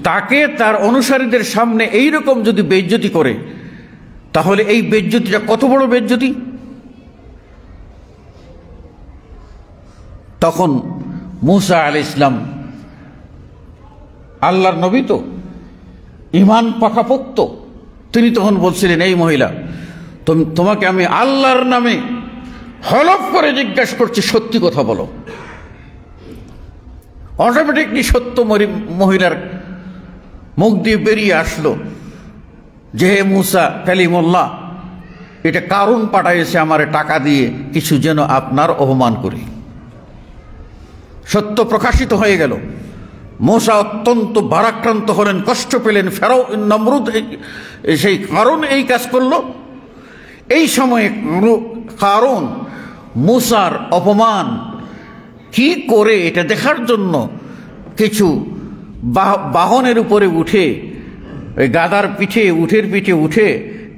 তাকে তার অনুসারীদের সামনে এইরকম যদি বেইজ্জতি করে, তাহলে এই বেইজ্জতিটা কত বড় বেইজ্জতি। তখন মূসা আলাইহিস সালাম আল্লাহর নবী, তো ঈমান পাকাপোক্ত, তিনি তখন বলছিলেন, এই মহিলা, তোমাকে আমি আল্লাহর নামে হলফ করে জিজ্ঞাসা করছি, সত্যি কথা বলো। অটোমেটিকলি সত্য মহিলার মুখ দিয়ে বেরিয়ে আসলো যে হে মূসা কালিমুল্লাহ, এটা কারুন পাঠাইছে আমারে টাকা দিয়ে কিছু যেন আপনার অপমান করি। সত্য প্রকাশিত হয়ে গেল। মূসা অত্যন্ত ভারাক্রান্ত হলেন, কষ্ট পেলেন। ফেরাও নমরুদ সেই কারুন এই কাজ করলো। এই সময়ে কারুন মূসার অপমান কি করে এটা দেখার জন্য কিছু বাহনের উপরে উঠে, ওই গাদার পিঠে, উঠের পিঠে উঠে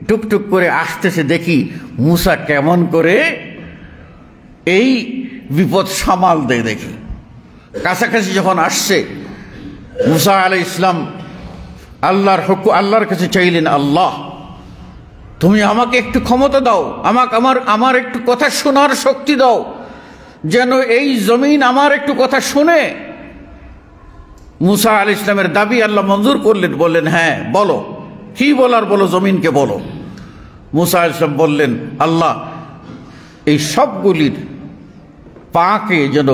টুকটুক করে আসতেছে। দেখি মূসা কেমন করে এই বিপদ সামাল দেয়। দেখি কাছাকাছি যখন আসছে, মূসা আলাইহিস সালাম আল্লাহর কাছে চাইলেন, আল্লাহ তুমি আমাকে একটু ক্ষমতা দাও, আমার একটু কথা শোনার শক্তি দাও, যেন এই জমিন আমার একটু কথা শুনে। মূসা আলাইহিস সালামের দাবি আল্লাহ মঞ্জুর করলেন, বললেন হ্যাঁ বলো, কি বলার বলো, জমিনকে বলো। মূসা আলাইহিস সালাম বললেন, আল্লাহ এই সবগুলির পাকে যেন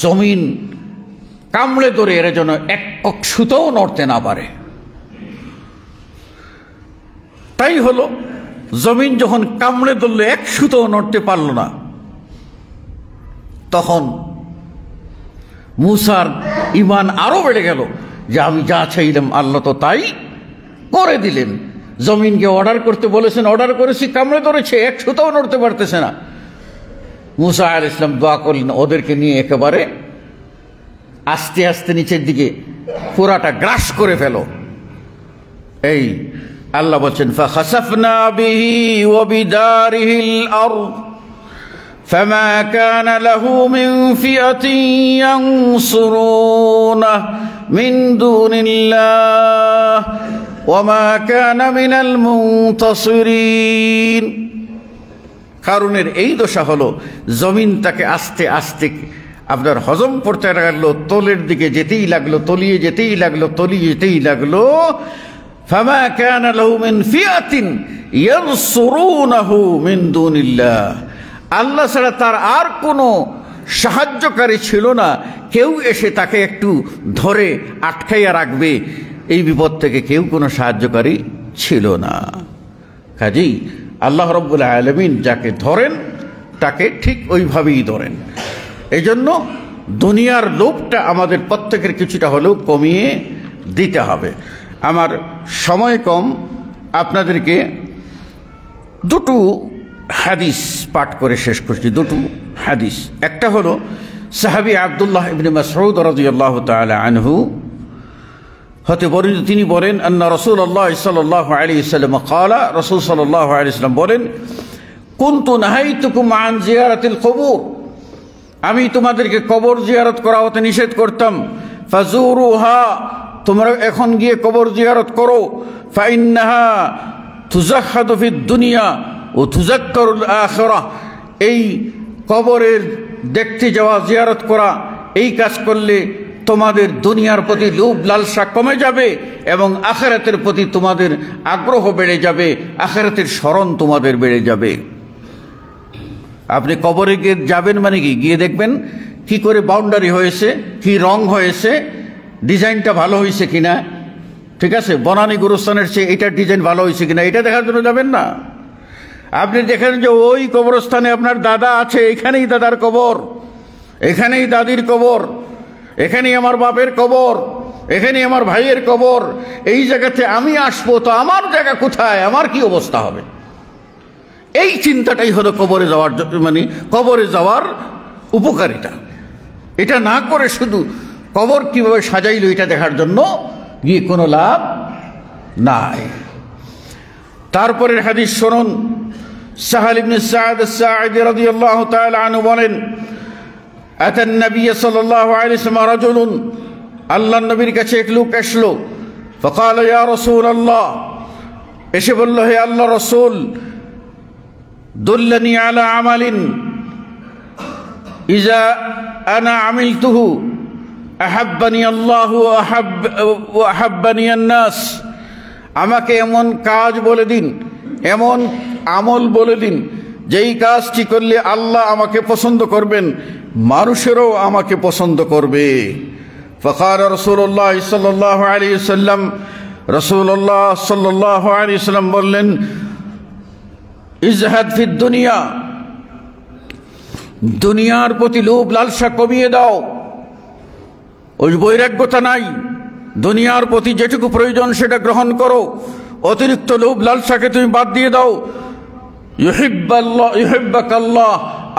জমিন কামড়ে ধরে এরা যেন এক সুতোও নড়তে না পারে। তাই হলো, জমিন যখন কামড়ে ধরলে এক সুতোও নড়তে পারল না, তখন মূসার ঈমান আরো বেড়ে গেল যে আমি যা চাইলাম আল্লাহ তো তাই করে দিলেন। জমিনকে অর্ডার করতে বলেছেন, অর্ডার করেছি, কামড়ে ধরেছে, এক সুতোও নড়তে পারতেছে না। মূসা আলাইহিস সালাম দোয়া করলেন, ওদেরকে নিয়ে একেবারে আস্তে আস্তে নিচের দিকে পুরাটা গ্রাস করে ফেলো। এই আল্লাহ বলছেন, ফাখাসাফনা বিহি ওয়া বিদারিহিল আরদ ফামা কানা লাহু মিন ফিআতিন ইয়ানসুরুনাহু মিন দুনিল্লাহ ওয়া মা কানা মিনাল মুনতাসিরিন। কারুনের এই দশা হলো, জমিন তাকে আস্তে আস্তে আপনার হজম করতে লাগলো, তলের দিকে যেতেই লাগলো, তলিয়ে যেতেই লাগলো, তলিয়ে যেতেই লাগলো। ফামা কানা লাহু মিন ফিআতিন ইয়ানসুরুনাহু মিন দুনিল্লাহ, আল্লাহ ছাড়া তার আর কোনো সাহায্যকারী ছিল না। কেউ এসে তাকে একটু ধরে আটকাইয়া রাখবে, এই বিপদ থেকে কেউ কোনো সাহায্যকারী ছিল না। কাজেই আল্লাহ রাব্বুল আলামিন যাকে ধরেন তাকে ঠিক ওইভাবেই ধরেন। এই জন্য দুনিয়ার লোভটা আমাদের প্রত্যেকের কিছুটা হলেও কমিয়ে দিতে হবে। আমার সময় কম, আপনাদেরকে দুটো হাদিস পাঠ করে শেষ করছি। দুটো হাদিস, একটা হলো সাহাবী আব্দুল্লাহ ইবনে মাসউদ রাদিয়াল্লাহু তাআলা আনহু হতে বর্ণিত, তিনি বলেন আন্না রাসূলুল্লাহ সাল্লাল্লাহু আলাইহি ওয়াসাল্লাম ক্বালা, রাসূল সাল্লাল্লাহু আলাইহি ওয়াসাল্লাম বলেন, কুনতু নাহাইতুকুম আন জিয়ারাতিল কুবুর, আমি তোমাদেরকে কবর জিয়ারত করা হতে নিষেধ করতাম। ফাজুরুহা, তোমরা এখন গিয়ে কবর জিয়ারত করো। ফাইন্নাহা তুজাহহাদু ফিদ দুনিয়া ও তুযাক্কারুল আখিরাহ, এই কবরের দেখতে যাওয়া, জিয়ারত করা, এই কাজ করলে তোমাদের দুনিয়ার প্রতি লোভ লালসা কমে যাবে এবং আখিরাতের প্রতি তোমাদের আগ্রহ বেড়ে যাবে, আখিরাতের স্মরণ তোমাদের বেড়ে যাবে। আপনি কবরে গিয়ে যাবেন মানে কি, গিয়ে দেখবেন কি করে বাউন্ডারি হয়েছে, কি রং হয়েছে, ডিজাইনটা ভালো হয়েছে কিনা, ঠিক আছে, বনানী গুরুস্থানের চেয়ে এটার ডিজাইন ভালো হয়েছে কিনা, এটা দেখার জন্য যাবেন না। আপনি দেখেন যে ওই কবরস্থানে আপনার দাদা আছে, এখানেই দাদার কবর, এখানেই দাদির কবর, এখানেই আমার বাপের কবর, এখানেই আমার ভাইয়ের কবর, এই জায়গাতে আমি আসবো তো আমার জায়গা কোথায়, আমার কি অবস্থা হবে। এই চিন্তাটাই হলো কবরে যাওয়ার, মানে কবরে যাওয়ার উপকারিতা। এটা না করে শুধু কবর কিভাবে সাজাইল এটা দেখার জন্য গিয়ে কোনো লাভ নাই। তারপরের হাদিস শুনুন, সাহাল ইবনে সাদ আস-সাঈদী রাদিয়াল্লাহু তাআলা আনহু বলেন, আতান নবী সাল্লাল্লাহু আলাইহি ওয়াসাল্লাম রাজুলুন, আল্লাহর নবীর কাছে এক লোক আসলো। ফাকাল ইয়া রাসূলুল্লাহ, এসে বলল, হে আল্লাহর রাসূল, দুল্লানি আলা আমালিন ইজা আনা আমিলতুহু আহাব্বানি আল্লাহু ওয়া আহাব্বানি আন-নাস, আমাকে এমন কাজ বলে দিন, এমন আমল বলে দিন যেই কাজটি করলে আল্লাহ আমাকে পছন্দ করবেন, মানুষেরও আমাকে পছন্দ করবে। ফাকাল রাসূলুল্লাহ সাল্লাল্লাহু আলাইহি ওয়াসাল্লাম, রাসূলুল্লাহ সাল্লাল্লাহু আলাইহি ওয়াসাল্লাম বললেন, ইজহাদ ফিদ দুনিয়া, দুনিয়ার প্রতি লোভ লালসা কমিয়ে দাও, ওই বৈরাগ্যতা নাই, দুনিয়ার প্রতি যেটুকু প্রয়োজন সেটা গ্রহণ করো, অতিরিক্ত লোভ লালসাকে তুমি বাদ দিয়ে দাও। ইউহিব্বাকাল্লাহ,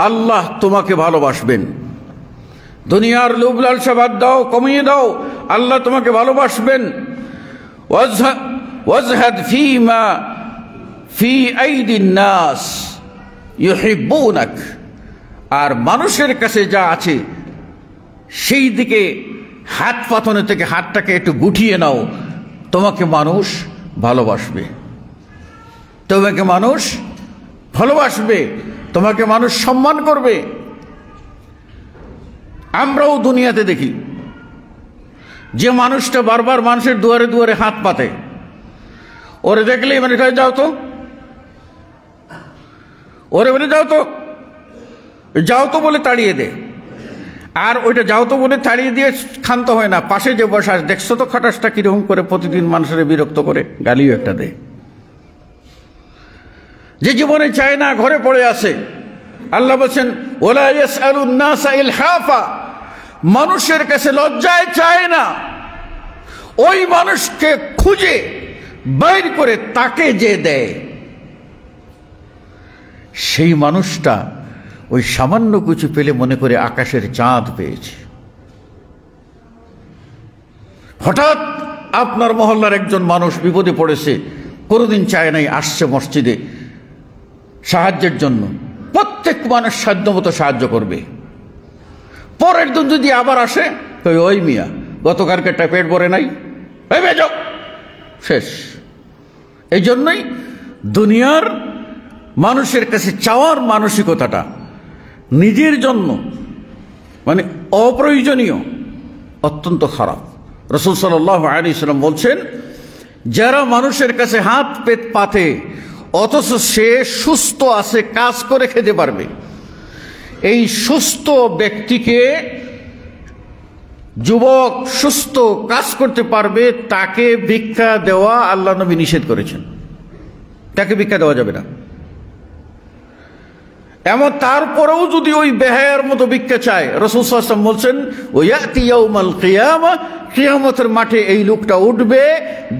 আল্লাহ তোমাকে ভালোবাসবেন। দুনিয়ার লোভ লালসা বাদ দাও, কমিয়ে দাও, আল্লাহ তোমাকে ভালোবাসবেন। ওয়াজহাদ ফীমা ফি আইদিন নাস ইউহিব্বুনাক, আর মানুষের কাছে যা আছে সেই দিকে হাত পাতনে থেকে হাতটাকে একটু গুটিয়ে নাও, তোমাকে মানুষ ভালোবাসবে, তোমাকে মানুষ ভালোবাসবে, তোমাকে মানুষ সম্মান করবে। আমরাও দুনিয়াতে দেখি যে মানুষটা বারবার মানুষের দুয়ারে দুয়ারে হাত পাতে, ওরে দেখলেই মানে যাও তো, ওরে বলে যাও তো, যাও তো বলে তাড়িয়ে দে। আর ওইটা যাও তো বলে তাড়িয়ে দিয়ে ক্ষান্ত হয় না, পাশে যে বসা, দেখছো তো খাটাসটা কিরকম করে প্রতিদিন মানুষের বিরক্ত করে, গালিও একটা দেয়। যে জীবনে চায় না, ঘরে পড়ে আছে, আল্লাহ বলছেন ওয়ালা ইয়াসআলুন নাসা ইলহাফা, মানুষের কাছে লজ্জায় চায় না, ওই মানুষকে খুঁজে বাইর করে তাকে যে দেয়, সেই মানুষটা ওই সামান্য কিছু পেলে মনে করে আকাশের চাঁদ পেয়েছে। হঠাৎ আপনার মহল্লার একজন মানুষ বিপদে পড়েছে, কোনোদিন চায় নাই, আসছে মসজিদে সাহায্যের জন্য, প্রত্যেক মানুষ সাধ্যমতো সাহায্য করবে। পরের দিন যদি আবার আসে, ওই মিয়া গতকালকেরটা পেট ভরে নাই, যাও, শেষ। এই জন্যই দুনিয়ার মানুষের কাছে চাওয়ার মানসিকতাটা নিজের জন্য মানে অপ্রয়োজনীয়, অত্যন্ত খারাপ। রাসূল সাল্লাল্লাহু আলাইহি ওয়াসাল্লাম বলছেন, যারা মানুষের কাছে হাত পেত পাতে অথচ সে সুস্থ আছে, কাজ করে খেতে পারবে, এই সুস্থ ব্যক্তিকে, যুবক সুস্থ কাজ করতে পারবে, তাকে ভিক্ষা দেওয়া আল্লাহ নবী নিষেধ করেছেন, তাকে ভিক্ষা দেওয়া যাবে না। এমন তারপরেও যদি ওই বেহায়ার মতো ভিক্ষা চায়, রাসূল সাল্লাল্লাহু আলাইহি ওয়াসাল্লাম বলছেন ওয়ায়াতি ইয়াউমাল কিয়ামা, কিয়ামতের মাঠে এই লোকটা উঠবে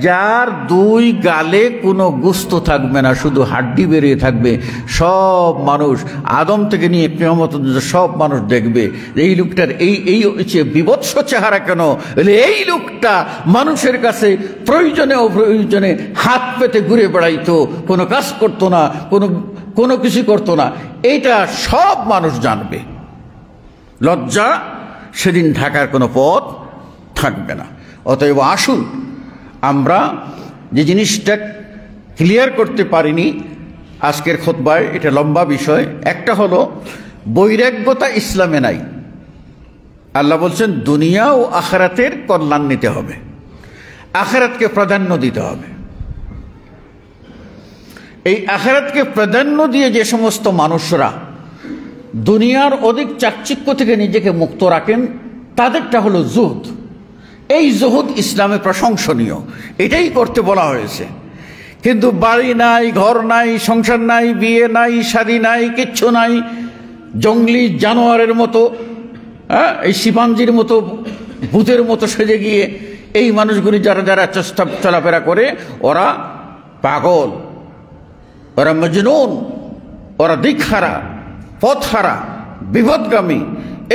যার দুই গালে কোনো গোশত থাকবে না, শুধু হাড্ডি বেরিয়ে থাকবে। সব মানুষ আদম থেকে নিয়ে কিয়ামত পর্যন্ত সব মানুষ দেখবে এই লোকটার এই হচ্ছে বিভৎস চেহারা কেন। এই লোকটা মানুষের কাছে প্রয়োজনে অপ্রয়োজনে হাত পেতে ঘুরে বেড়াইতো, কোনো কাজ করতো না, কোনো কিছু করতো না। এইটা সব মানুষ জানবে। লজ্জা সেদিন ঢাকার কোনো পথ থাকবে না। অতএব আসুন আমরা যে জিনিসটা ক্লিয়ার করতে পারিনি আজকের খুতবায়, এটা লম্বা বিষয়। একটা হলো বৈরাগ্যতা ইসলামে নাই। আল্লাহ বলছেন দুনিয়া ও আখিরাতের কল্যাণ নিতে হবে, আখিরাতকে প্রাধান্য দিতে হবে। এই আখিরাতকে প্রাধান্য দিয়ে যে সমস্ত মানুষরা দুনিয়ার অধিক চাকচিক্য থেকে নিজেকে মুক্ত রাখেন তাদেরটা হলো জুহদ। এই জুহদ ইসলামে প্রশংসনীয়, এটাই করতে বলা হয়েছে। কিন্তু বাড়ি নাই, ঘর নাই, সংসার নাই, বিয়ে নাই, শাদী নাই, কিচ্ছু নাই, জঙ্গলি জানোয়ারের মতো, এই শিবাঞ্জির মতো, ভূতের মতো সেজে গিয়ে এই মানুষগুলি যারা যারা চলাফেরা করে ওরা পাগল, ওরা মজনুন, ওরা দিকহারা, পথহারা, বিপদগামী।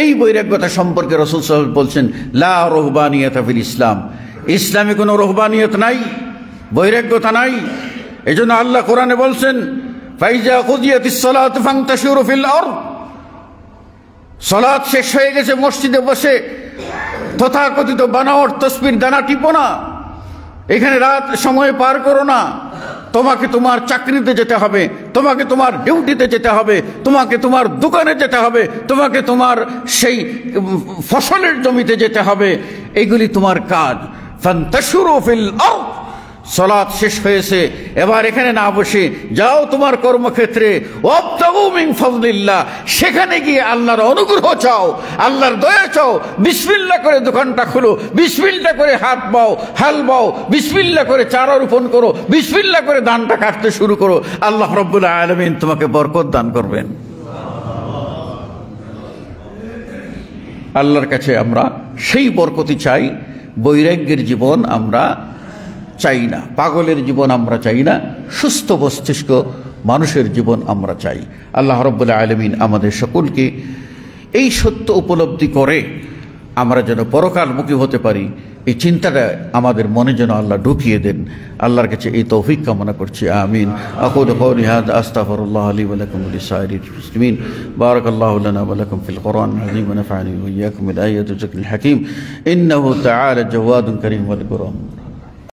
এই বৈরাগ্যতা সম্পর্কে রাসূল সাল্লাল্লাহু আলাইহি ওয়াসাল্লাম বলছেন লা রুহবানিয়াতা ফিল ইসলাম, ইসলামে কোনো রুহবানিয়ত নাই, বৈরাগ্যতা নাই। এজন্য আল্লাহ কোরআনে বলছেন ফাইজা কুদিয়াতিস সালাতু ফান্তাশিরু ফিল আরদ, সালাত শেষ হয়ে গেছে, মসজিদে বসে তথাকথিত বানাওয়ার তসবির দানা টিপো না, এখানে রাত সময় পার করো না। তোমাকে তোমার চাকরিতে যেতে হবে, তোমাকে তোমার ডিউটিতে যেতে হবে, তোমাকে তোমার দোকানে যেতে হবে, তোমাকে তোমার সেই ফসলের জমিতে যেতে হবে, এগুলি তোমার কাজ। ফান্তাশিরু ফিল আরদ, সালাত শেষ হয়েছে, এবার এখানে না বসে যাও তোমার কর্মক্ষেত্রে, ওয়াবতাগু মিন ফাদলিল্লাহ, সেখানে গিয়ে আল্লাহর অনুগ্রহ চাও, আল্লাহর দয়া চাও। বিসমিল্লাহ করে দোকানটা খুলো, বিসমিল্লাহ করে হাল বাও, বিসমিল্লাহ করে চারা রোপণ করো, বিসমিল্লাহ করে ধানটা কাটতে শুরু করো। আল্লাহ রাব্বুল আলামিন তোমাকে বরকত দান করবেন। আল্লাহর কাছে আমরা সেই বরকতি চাই। বৈরাগ্যের জীবন আমরা চাই না, পাগলের জীবন আমরা চাই না, সুস্থ মস্তিষ্ক মানুষের জীবন আমরা চাই। আল্লাহ রাব্বুল আলামিন আমাদের সকলকে এই সত্য উপলব্ধি করে আমরা যেন পরকালমুখী হতে পারি, এই চিন্তাটা আমাদের মনে যেন আল্লাহ ঢুকিয়ে দেন। আল্লাহর কাছে এই তৌফিক কামনা করছি, আমিন। আকুলু কওলি হাযা আস্তাগফিরুল্লাহ লি ওয়া লাকুম ওয়া লিসাইরিল মুসলিমিন। বারাকাল্লাহু লানা ওয়া লাকুম ফিল কুরআনিল আযীম ওয়া নাফা'নি ওয়া ইয়্যাকুম বিল আয়াতিল হাকীম। ইন্নাহু তাআলা জাওয়াদুন কারীম ওয়াল কুরআন।